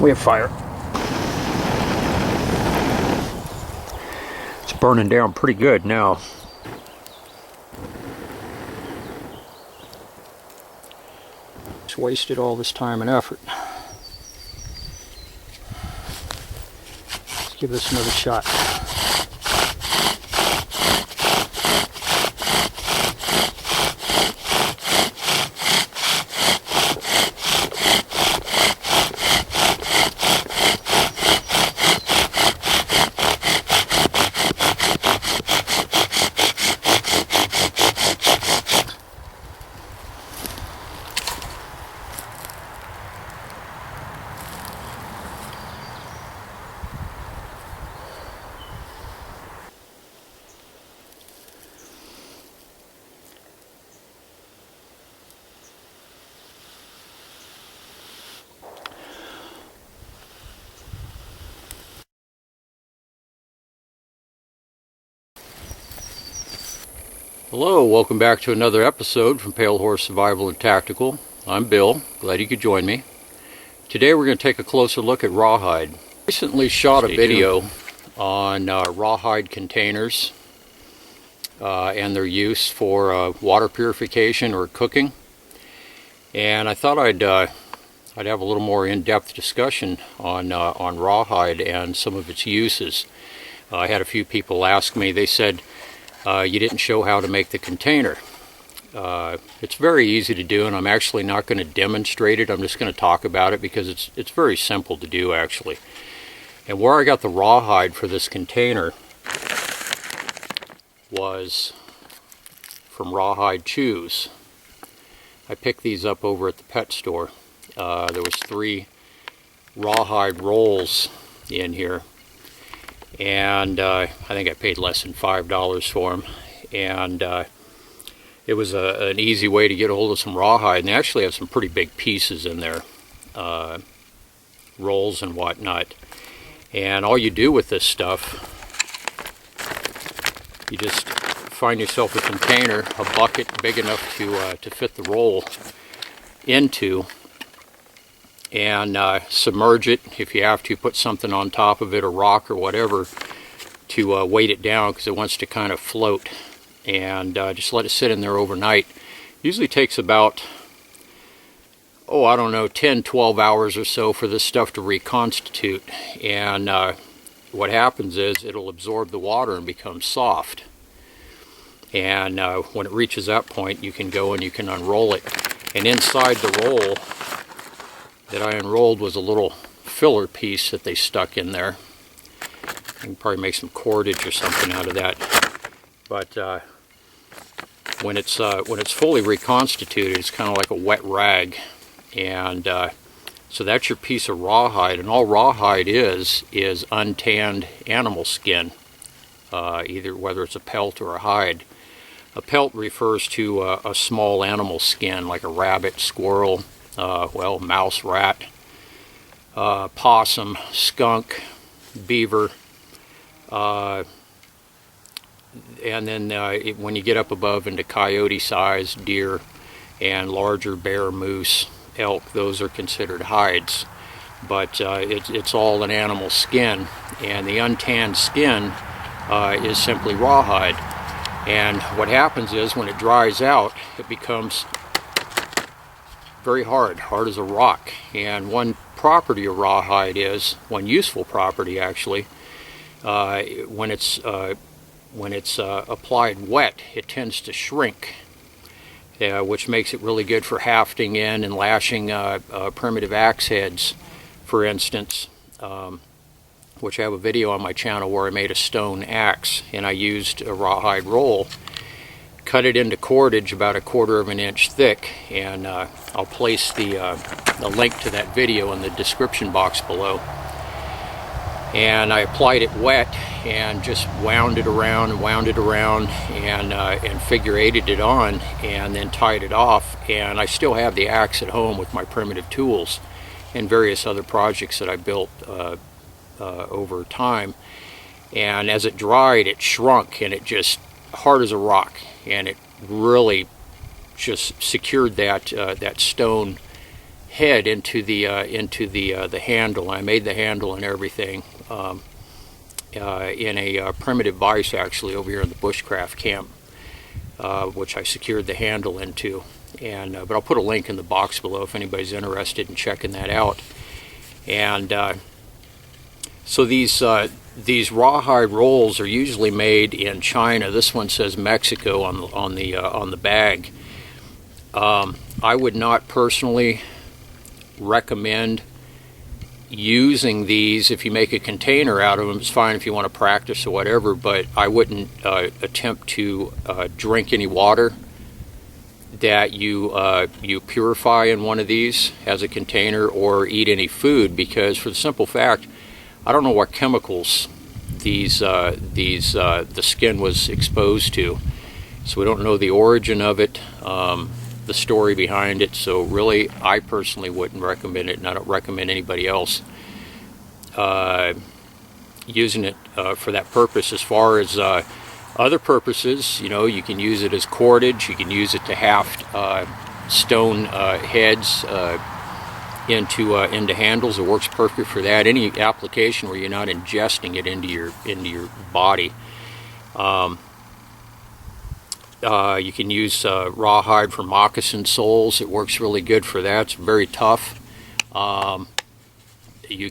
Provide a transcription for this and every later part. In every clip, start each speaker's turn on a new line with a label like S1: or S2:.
S1: We have fire. It's burning down pretty good now. Just wasted all this time and effort. Let's give this another shot. Hello, welcome back to another episode from Pale Horse Survival and Tactical. I'm Bill, glad you could join me. Today we're going to take a closer look at rawhide. I recently shot a video on rawhide containers and their use for water purification or cooking. And I thought I'd have a little more in-depth discussion on rawhide and some of its uses. I had a few people ask me, they said, you didn't show how to make the container. It's very easy to do, and I'm actually not going to demonstrate it. I'm just going to talk about it because it's very simple to do, actually. And where I got the rawhide for this container was from Rawhide Chews. I picked these up over at the pet store. There was 3 rawhide rolls in here. And I think I paid less than $5 for them, and it was an easy way to get a hold of some rawhide, and they actually have some pretty big pieces in there, rolls and whatnot. And all you do with this stuff, you just find yourself a container, a bucket big enough to fit the roll into, and submerge it. If you have to, put something on top of it, a rock or whatever, to weight it down because it wants to kind of float, and just let it sit in there overnight. Usually takes about, I don't know, 10-12 hours or so for this stuff to reconstitute, and what happens is it'll absorb the water and become soft, and when it reaches that point you can go and you can unroll it, and inside the roll that I unrolled was a little filler piece that they stuck in there. I can probably make some cordage or something out of that. But when it's fully reconstituted, it's kind of like a wet rag, and so that's your piece of rawhide. And all rawhide is untanned animal skin, either whether it's a pelt or a hide. A pelt refers to a small animal skin, like a rabbit, squirrel, mouse, rat, possum, skunk, beaver, and then when you get up above into coyote size, deer, and larger bear, moose, elk, those are considered hides. But it's all an animal skin, and the untanned skin is simply rawhide. And what happens is when it dries out, it becomes very hard as a rock. And one property of rawhide is, one useful property actually, when it's applied wet, it tends to shrink, which makes it really good for hafting in and lashing primitive axe heads, for instance, which I have a video on my channel where I made a stone axe, and I used a rawhide roll, cut it into cordage about 1/4 of an inch thick, and I'll place the link to that video in the description box below. And I applied it wet and just wound it around and figure eighted it on, and then tied it off. And I still have the axe at home with my primitive tools and various other projects that I built over time. And as it dried, it shrunk, and it just hard as a rock, and it really just secured that stone head into the handle. I made the handle and everything in a primitive vise, actually, over here in the bushcraft camp, which I secured the handle into. And but I'll put a link in the box below if anybody's interested in checking that out. And so these rawhide rolls are usually made in China. This one says Mexico on the bag. I would not personally recommend using these. If you make a container out of them, it's fine if you want to practice or whatever, but I wouldn't attempt to drink any water that you purify in one of these as a container, or eat any food, because for the simple fact, I don't know what chemicals the skin was exposed to, so we don't know the origin of it, the story behind it. So really, I personally wouldn't recommend it, and I don't recommend anybody else using it for that purpose. As far as other purposes, you can use it as cordage. You can use it to haft stone heads into handles. It works perfect for that. Any application where you're not ingesting it into your body. You can use rawhide for moccasin soles. It works really good for that. It's very tough. You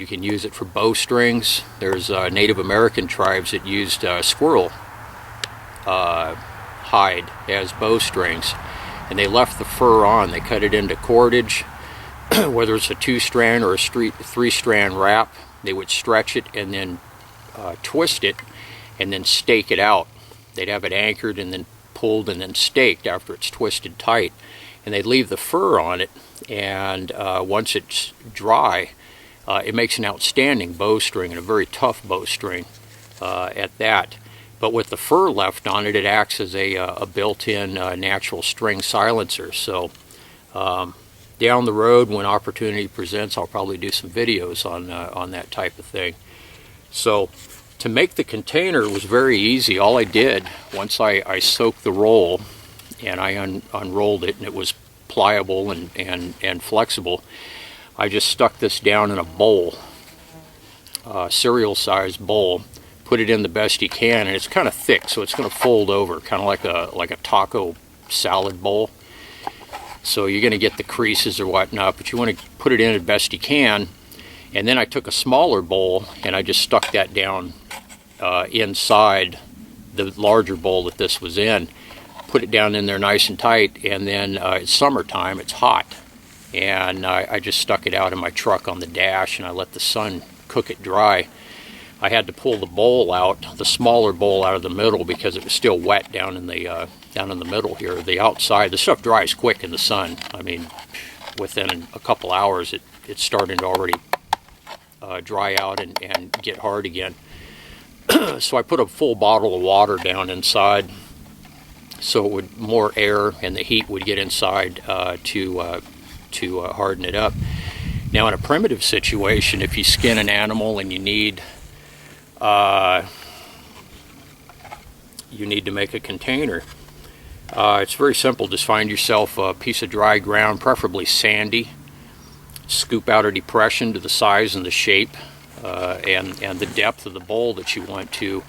S1: can use it for bowstrings. There's Native American tribes that used squirrel hide as bowstrings, and they left the fur on. They cut it into cordage, whether it's a 2-strand or a 3-strand wrap. They would stretch it and then twist it and then stake it out. They'd have it anchored and then pulled and then staked after it's twisted tight, and they'd leave the fur on it, and once it's dry, it makes an outstanding bowstring, and a very tough bowstring at that. But with the fur left on it, it acts as a built-in natural string silencer. So down the road, when opportunity presents, I'll probably do some videos on that type of thing. So to make the container was very easy. All I did, once I soaked the roll and I unrolled it, and it was pliable and flexible, I just stuck this down in a bowl, cereal-sized bowl, put it in the best you can, and it's kind of thick, so it's going to fold over, kind of like a taco salad bowl. So you're going to get the creases or whatnot, but you want to put it in as best you can. And then I took a smaller bowl and I just stuck that down inside the larger bowl that this was in. Put it down in there nice and tight, and then it's summertime, it's hot, and I just stuck it out in my truck on the dash, and I let the sun cook it dry. I had to pull the bowl out, the smaller bowl, out of the middle, because it was still wet down in the middle here. The outside, the stuff dries quick in the sun. I mean, within a couple hours, it's starting to already dry out and get hard again. So I put a full bottle of water down inside, so it would more air and the heat would get inside to harden it up. Now, in a primitive situation, if you skin an animal and you need to make a container, it's very simple. Just find yourself a piece of dry ground, preferably sandy. Scoop out a depression to the size and the shape and the depth of the bowl that you want to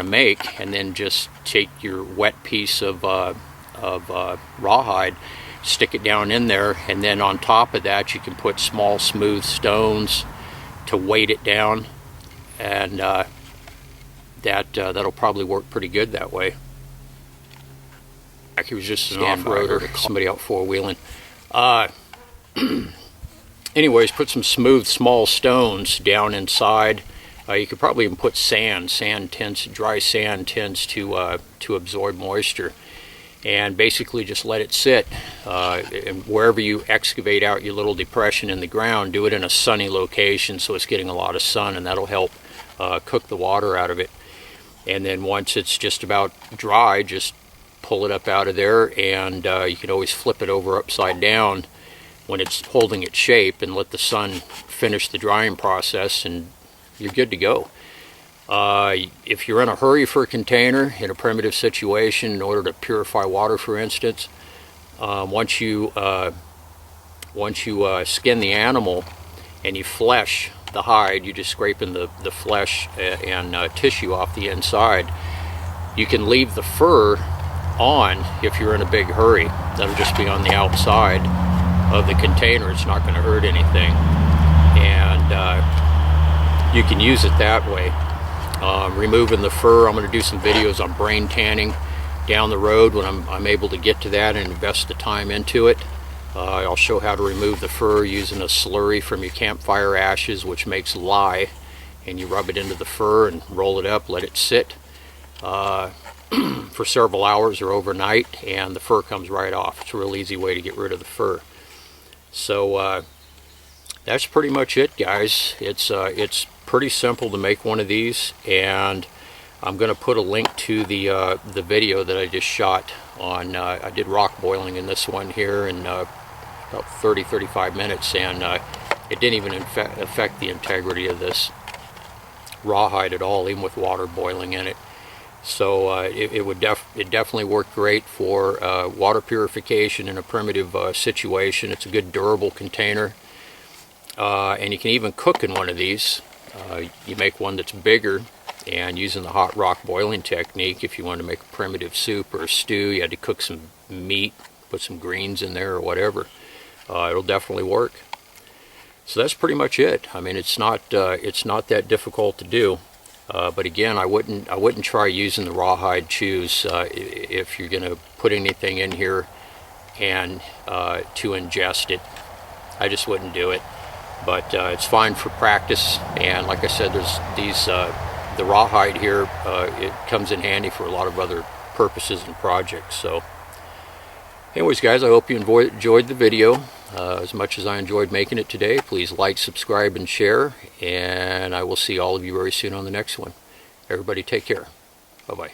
S1: make, and then just take your wet piece of rawhide, stick it down in there, and then on top of that you can put small smooth stones to weight it down, and that'll probably work pretty good that way. It was just an off-roader, somebody out four-wheeling. Anyways, put some smooth small stones down inside. You could probably even put sand. Dry sand tends to absorb moisture, and basically just let it sit. And wherever you excavate out your little depression in the ground, do it in a sunny location so it's getting a lot of sun, and that'll help cook the water out of it. And then once it's just about dry, just pull it up out of there, and you can always flip it over upside down when it's holding its shape, and let the sun finish the drying process, and you're good to go. If you're in a hurry for a container in a primitive situation, in order to purify water, for instance, Once you skin the animal and you flesh the hide, you just scraping the flesh and tissue off the inside. You can leave the fur on if you're in a big hurry. That'll just be on the outside of the container. It's not going to hurt anything, and you can use it that way. Removing the fur, I'm going to do some videos on brain tanning down the road when I'm able to get to that and invest the time into it. I'll show how to remove the fur using a slurry from your campfire ashes, which makes lye, and you rub it into the fur and roll it up, let it sit for several hours or overnight, and the fur comes right off. It's a real easy way to get rid of the fur. So that's pretty much it, guys. It's pretty simple to make one of these, and I'm going to put a link to the video that I just shot on. I did rock boiling in this one here in about 30-35 minutes, and it didn't even affect the integrity of this rawhide at all, even with water boiling in it. So it definitely worked great for water purification in a primitive situation. It's a good durable container, and you can even cook in one of these. You make one that's bigger, and using the hot rock boiling technique, if you want to make a primitive soup or a stew, you had to cook some meat, put some greens in there or whatever, it'll definitely work. So that's pretty much it. I mean, it's not that difficult to do. But again, I wouldn't try using the rawhide chews if you're going to put anything in here and to ingest it. I just wouldn't do it. But it's fine for practice, and like I said, there's these the rawhide here. It comes in handy for a lot of other purposes and projects. So, anyways, guys, I hope you enjoyed the video as much as I enjoyed making it today. Please like, subscribe, and share, and I will see all of you very soon on the next one. Everybody take care. Bye-bye.